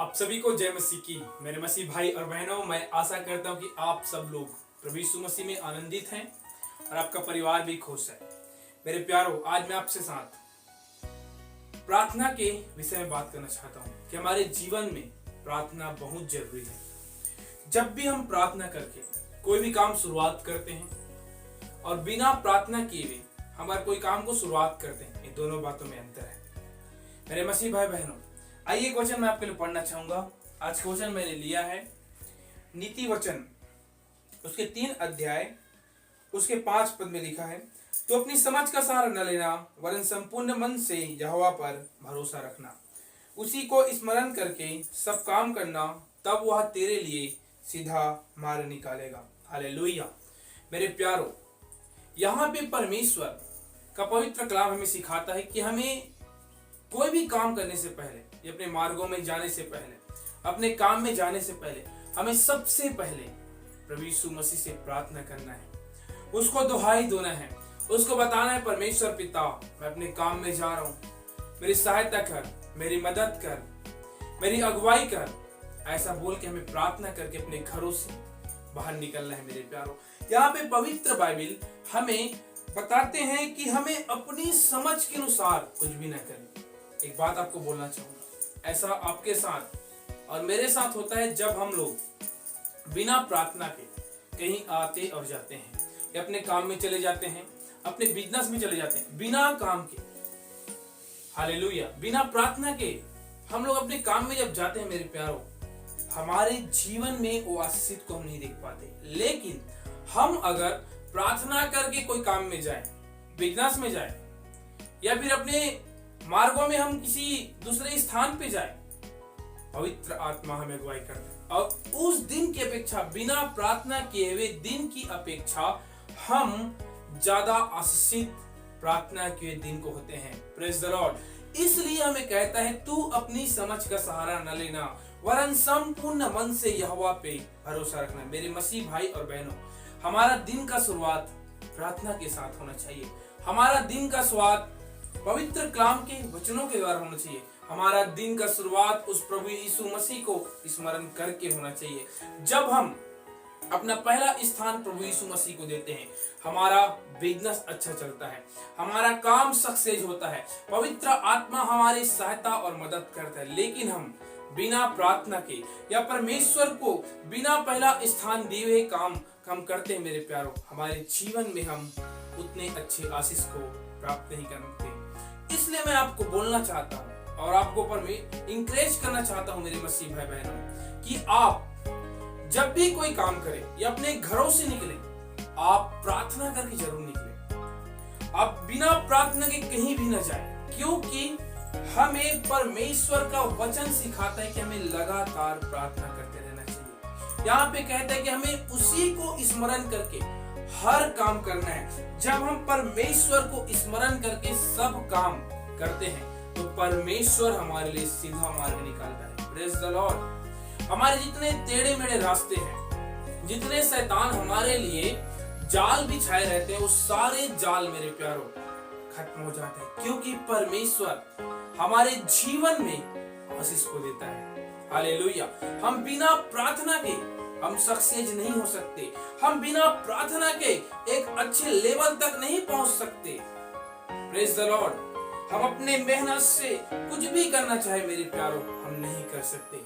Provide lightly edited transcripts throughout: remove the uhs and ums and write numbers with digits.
आप सभी को जय मसीह की। मेरे मसीह भाई और बहनों, मैं आशा करता हूँ कि आप सब लोग प्रभु यीशु मसीह में आनंदित हैं और आपका परिवार भी खुश है। मेरे प्यारों, आज मैं आपसे साथ प्रार्थना के विषय में बात करना चाहता हूँ कि हमारे जीवन में प्रार्थना बहुत जरूरी है। जब भी हम प्रार्थना करके कोई भी काम शुरुआत करते हैं और बिना प्रार्थना किए भी हमारे कोई काम को शुरुआत करते हैं, इन दोनों बातों में अंतर है। मेरे मसीह भाई बहनों, आइए एक वचन मैं आपके लिए पढ़ना चाहूंगा। आज का वचन मैंने लिया है नीति वचन, उसके 3 अध्याय, उसके 5 पद में लिखा है, तो अपनी समझ का सहारा न लेना, वरन संपूर्ण मन से यहोवा पर भरोसा रखना, उसी को स्मरण करके सब काम करना, तब वह तेरे लिए सीधा मार्ग निकालेगा। हालेलुया। मेरे प्यारों, यहाँ पे परमेश्वर का पवित्र कलाम हमें सिखाता है कि हमें कोई भी काम करने से पहले, अपने मार्गों में जाने से पहले, अपने काम में जाने से पहले, हमें सबसे पहले प्रभु यीशु मसीह से प्रार्थना करना है, उसको दुहाई देना है, उसको बताना है, परमेश्वर पिता, मैं अपने काम में जा रहा हूँ, मेरी सहायता कर, मेरी मदद कर, मेरी अगुवाई कर। ऐसा बोल के हमें प्रार्थना करके अपने घरों से बाहर निकलना है। मेरे प्यारों, यहाँ पे पवित्र बाइबल हमें बताते हैं कि हमें अपनी समझ के अनुसार कुछ भी न करें। एक बात आपको बोलना चाहूंगा, ऐसा आपके साथ और मेरे साथ होता है जब हम लोग बिना प्रार्थना के कहीं आते और जाते हैं, या अपने काम में चले जाते हैं, अपने बिजनेस में चले जाते हैं, बिना काम के। हालेलुया। बिना प्रार्थना के हम लोग अपने काम में जब जाते हैं, मेरे प्यारों, हमारे जीवन में वो आशीष को हम नहीं देख पाते। लेकिन हम अगर प्रार्थना करके कोई काम में जाए, बिजनेस में जाए, या फिर अपने मार्गों में हम किसी दूसरे स्थान पे जाए, पवित्र आत्मा हमें अगुवाई करता है। और उस दिन की अपेक्षा, बिना प्रार्थना किए हुए दिन की अपेक्षा हम ज्यादा आशीषित प्रार्थना किए दिन को होते हैं। Praise the Lord. इसलिए हमें कहता है, तू अपनी समझ का सहारा न लेना, वरन संपूर्ण मन से यहोवा पे भरोसा रखना। मेरे मसीह भाई और बहनों, हमारा दिन का शुरुआत प्रार्थना के साथ होना चाहिए। हमारा दिन का शुरुआत पवित्र कलाम के वचनों के द्वारा होना चाहिए। हमारा दिन का शुरुआत उस प्रभु यीशु मसीह को स्मरण करके होना चाहिए। जब हम अपना पहला स्थान प्रभु यीशु मसीह को देते हैं, हमारा बिजनेस अच्छा चलता है, हमारा काम सक्सेस होता है, पवित्र आत्मा हमारी सहायता और मदद करता है। लेकिन हम बिना प्रार्थना के या परमेश्वर को बिना पहला स्थान दिए हुए काम हम करते हैं, मेरे प्यारों, हमारे जीवन में हम उतने अच्छे आशीष को प्राप्त नहीं करते। इसलिए मैं आपको बोलना चाहता हूँ और आपको पर मैं इंकरेज करना चाहता हूँ, मेरे मसीह भाई बहनों, कि आप जब भी कोई काम करें या अपने घरों से निकले, आप प्रार्थना करके जरूर निकले। आप बिना प्रार्थना के कहीं भी न जाए, क्योंकि हमें परमेश्वर का वचन सिखाता है कि हमें लगातार प्रार्थना करते रहना चाहिए। यहाँ पे कहता है कि हमें उसी को स्मरण करके हर काम करना है। जब हम परमेश्वर को स्मरण करके सब काम करते हैं, तो परमेश्वर हमारे लिए सीधा मार्ग निकालता है। Praise the Lord. हमारे जितने टेढ़े मेढ़े रास्ते हैं, जितने शैतान हमारे लिए जाल बिछाए रहते हैं, वो सारे जाल, मेरे प्यारों, खत्म हो जाते हैं, क्योंकि परमेश्वर हमारे जीवन में आशीष को देता है। हालेलुया। हम बिना प्रार्थना के हम सक्सेस नहीं हो सकते। हम बिना प्रार्थना के एक अच्छे लेवल तक नहीं पहुंच सकते। Praise the Lord. हम अपने मेहनत से कुछ भी करना चाहे, मेरे प्यारों, हम नहीं कर सकते।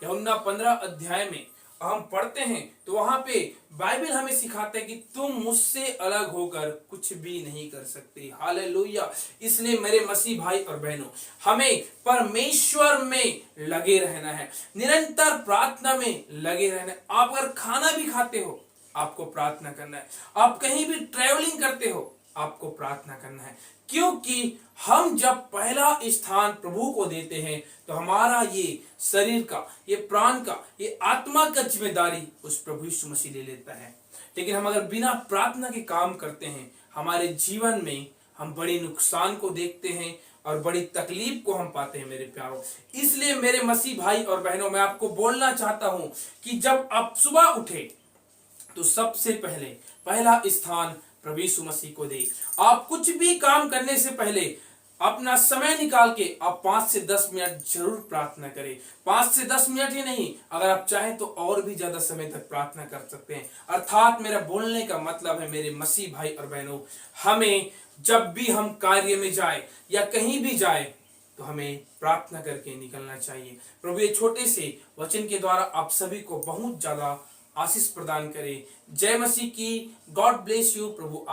यूहन्ना 15 अध्याय में हम पढ़ते हैं, तो वहां पे बाइबल हमें सिखाता है कि तुम मुझसे अलग होकर कुछ भी नहीं कर सकते। हालेलुया। इसलिए मेरे मसीह भाई और बहनों, हमें परमेश्वर में लगे रहना है, निरंतर प्रार्थना में लगे रहना है। आप अगर खाना भी खाते हो, आपको प्रार्थना करना है। आप कहीं भी ट्रैवलिंग करते हो, आपको प्रार्थना करना है, क्योंकि हम जब पहला स्थान प्रभु को देते हैं, तो हमारा ये शरीर का, ये प्राण का, ये आत्मा का जिम्मेदारी उस प्रभु यीशु मसीह ले लेता है। लेकिन हम अगर बिना प्रार्थना के काम करते हैं, हमारे जीवन में हम बड़ी नुकसान को देखते हैं और बड़ी तकलीफ को हम पाते हैं, मेरे प्यारों। इसलिए मेरे मसीह भाई और बहनों, मैं आपको बोलना चाहता हूं कि जब आप सुबह उठे, तो सबसे पहले पहला स्थान प्रभु यीशु मसीह को दे। आप कुछ भी काम करने से पहले अपना समय निकाल के आप 5 से 10 मिनट जरूर प्रार्थना करें। 5 से 10 मिनट ही नहीं, अगर आप चाहें तो और भी ज्यादा समय तक प्रार्थना कर सकते हैं। अर्थात मेरा बोलने का मतलब है मेरे मसीह भाई और बहनों, हमें जब भी हम कार्य में जाए या कहीं भी जाए तो हमें प्रार्थना करके निकलना चाहिए। प्रभु ये छोटे से वचन के द्वारा आप सभी को बहुत ज्यादा आशीष प्रदान करे। जय मसीह की। God bless you. प्रभु